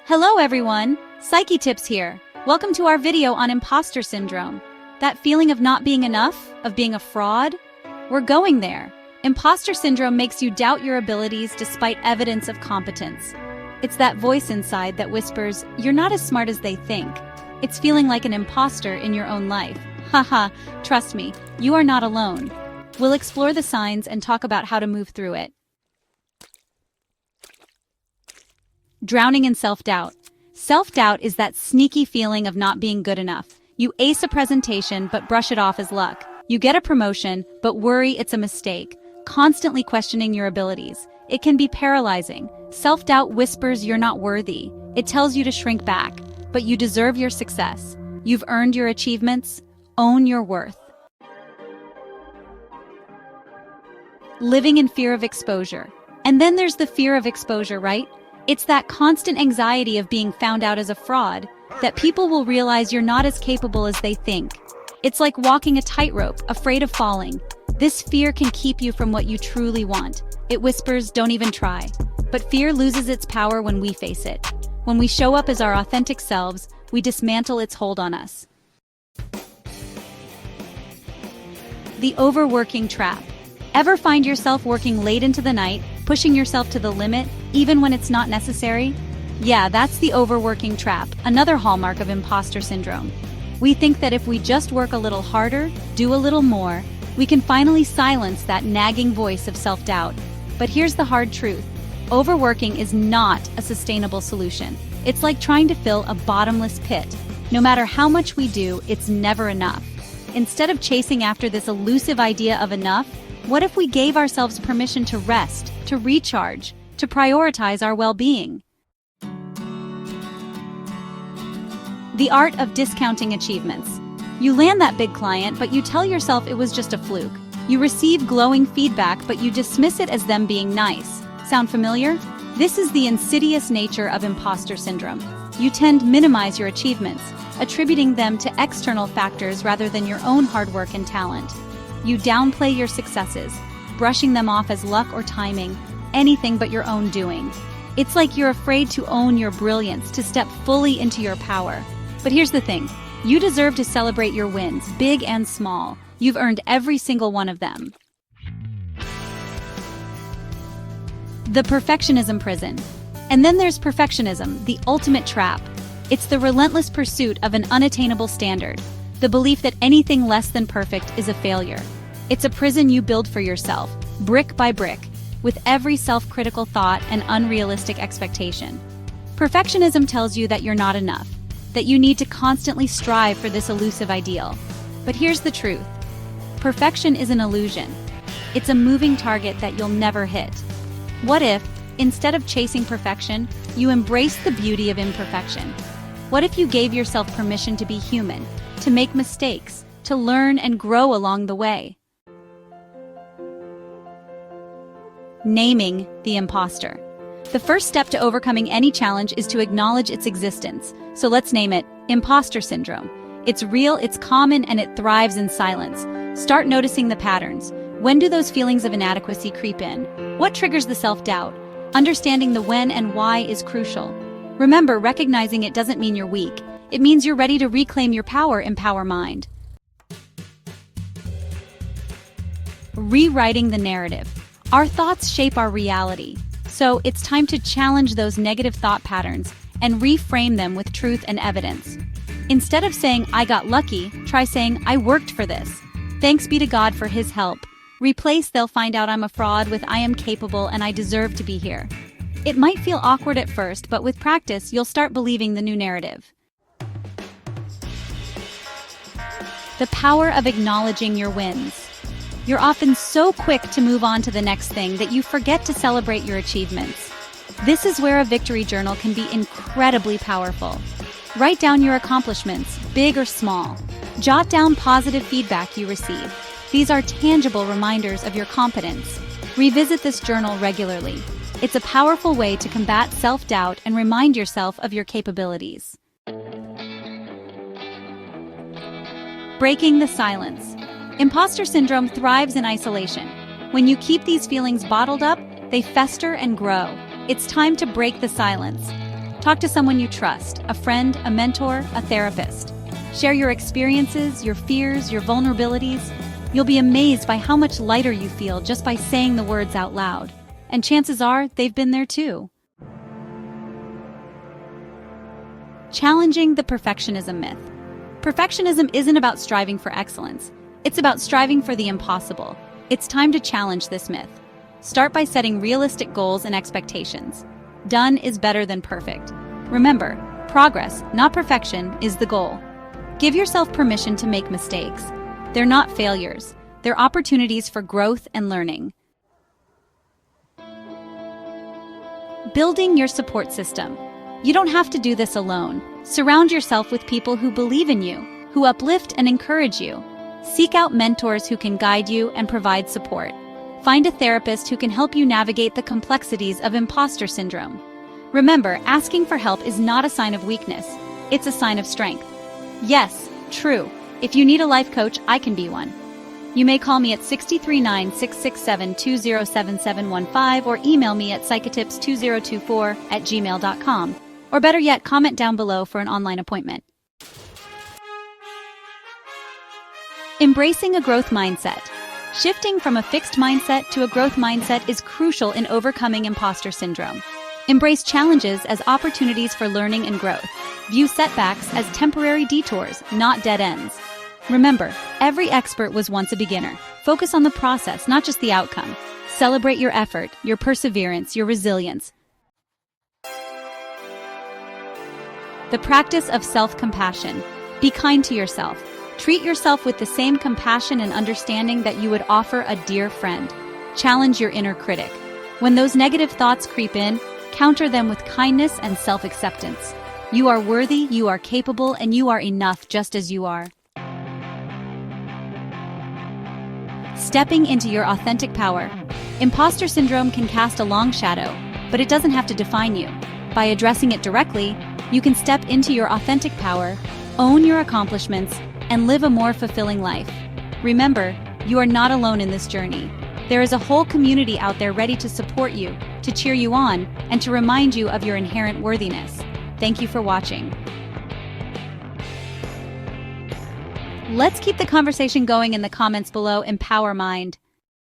Hello everyone, Psyche Tips here. Welcome to our video on imposter syndrome. That feeling of not being enough, of being a fraud? We're going there. Imposter syndrome makes you doubt your abilities despite evidence of competence. It's that voice inside that whispers, you're not as smart as they think. It's feeling like an imposter in your own life. Haha, trust me, you are not alone. We'll explore the signs and talk about how to move through it. Drowning in self-doubt. Self-doubt is that sneaky feeling of not being good enough. You ace a presentation but brush it off as luck. You get a promotion but worry it's a mistake, constantly questioning your abilities. It can be paralyzing. Self-doubt whispers you're not worthy. It tells you to shrink back, but you deserve your success. You've earned your achievements. Own your worth. Living in fear of exposure. And then there's the fear of exposure, right? It's that constant anxiety of being found out as a fraud, that people will realize you're not as capable as they think. It's like walking a tightrope, afraid of falling. This fear can keep you from what you truly want. It whispers, don't even try. But fear loses its power when we face it. When we show up as our authentic selves, we dismantle its hold on us. The overworking trap. Ever find yourself working late into the night, pushing yourself to the limit, even when it's not necessary? Yeah, that's the overworking trap, another hallmark of imposter syndrome. We think that if we just work a little harder, do a little more, we can finally silence that nagging voice of self-doubt. But here's the hard truth. Overworking is not a sustainable solution. It's like trying to fill a bottomless pit. No matter how much we do, it's never enough. Instead of chasing after this elusive idea of enough, what if we gave ourselves permission to rest, to recharge, to prioritize our well-being? The art of discounting achievements. You land that big client, but you tell yourself it was just a fluke. You receive glowing feedback, but you dismiss it as them being nice. Sound familiar? This is the insidious nature of imposter syndrome. You tend to minimize your achievements, attributing them to external factors rather than your own hard work and talent. You downplay your successes, brushing them off as luck or timing, anything but your own doing. It's like you're afraid to own your brilliance, to step fully into your power. But here's the thing, you deserve to celebrate your wins, big and small. You've earned every single one of them. The perfectionism prison. And then there's perfectionism, the ultimate trap. It's the relentless pursuit of an unattainable standard, the belief that anything less than perfect is a failure. It's a prison you build for yourself, brick by brick, with every self-critical thought and unrealistic expectation. Perfectionism tells you that you're not enough, that you need to constantly strive for this elusive ideal. But here's the truth. Perfection is an illusion. It's a moving target that you'll never hit. What if, instead of chasing perfection, you embrace the beauty of imperfection? What if you gave yourself permission to be human, to make mistakes, to learn and grow along the way? Naming the imposter. The first step to overcoming any challenge is to acknowledge its existence. So let's name it imposter syndrome. It's real, it's common, and it thrives in silence. Start noticing the patterns. When do those feelings of inadequacy creep in? What triggers the self-doubt? Understanding the when and why is crucial. Remember, recognizing it doesn't mean you're weak. It means you're ready to reclaim your power, empower mind. Rewriting the narrative. Our thoughts shape our reality. So it's time to challenge those negative thought patterns and reframe them with truth and evidence. Instead of saying, I got lucky, try saying, I worked for this. Thanks be to God for His help. Replace, they'll find out I'm a fraud with I am capable and I deserve to be here. It might feel awkward at first, but with practice, you'll start believing the new narrative. The power of acknowledging your wins. You're often so quick to move on to the next thing that you forget to celebrate your achievements. This is where a victory journal can be incredibly powerful. Write down your accomplishments, big or small. Jot down positive feedback you receive. These are tangible reminders of your competence. Revisit this journal regularly. It's a powerful way to combat self-doubt and remind yourself of your capabilities. Breaking the silence. Imposter syndrome thrives in isolation. When you keep these feelings bottled up, they fester and grow. It's time to break the silence. Talk to someone you trust, a friend, a mentor, a therapist. Share your experiences, your fears, your vulnerabilities. You'll be amazed by how much lighter you feel just by saying the words out loud. And chances are, they've been there too. Challenging the perfectionism myth. Perfectionism isn't about striving for excellence. It's about striving for the impossible. It's time to challenge this myth. Start by setting realistic goals and expectations. Done is better than perfect. Remember, progress, not perfection, is the goal. Give yourself permission to make mistakes. They're not failures. They're opportunities for growth and learning. Building your support system. You don't have to do this alone. Surround yourself with people who believe in you, who uplift and encourage you. Seek out mentors who can guide you and provide support. Find a therapist who can help you navigate the complexities of imposter syndrome. Remember, asking for help is not a sign of weakness. It's a sign of strength. Yes, true. If you need a life coach, I can be one. You may call me at 639-667-207715 or email me at psychotips2024@gmail.com. Or better yet, comment down below for an online appointment. Embracing a growth mindset. Shifting from a fixed mindset to a growth mindset is crucial in overcoming imposter syndrome. Embrace challenges as opportunities for learning and growth. View setbacks as temporary detours, not dead ends. Remember, every expert was once a beginner. Focus on the process, not just the outcome. Celebrate your effort, your perseverance, your resilience. The practice of self-compassion. Be kind to yourself. Treat yourself with the same compassion and understanding that you would offer a dear friend. Challenge your inner critic. When those negative thoughts creep in, counter them with kindness and self-acceptance. You are worthy, you are capable, and you are enough just as you are. Stepping into your authentic power. Imposter syndrome can cast a long shadow, but it doesn't have to define you. By addressing it directly, you can step into your authentic power, own your accomplishments, and live a more fulfilling life. Remember, you are not alone in this journey. There is a whole community out there ready to support you, to cheer you on, and to remind you of your inherent worthiness. Thank you for watching. Let's keep the conversation going in the comments below. Empower Mind.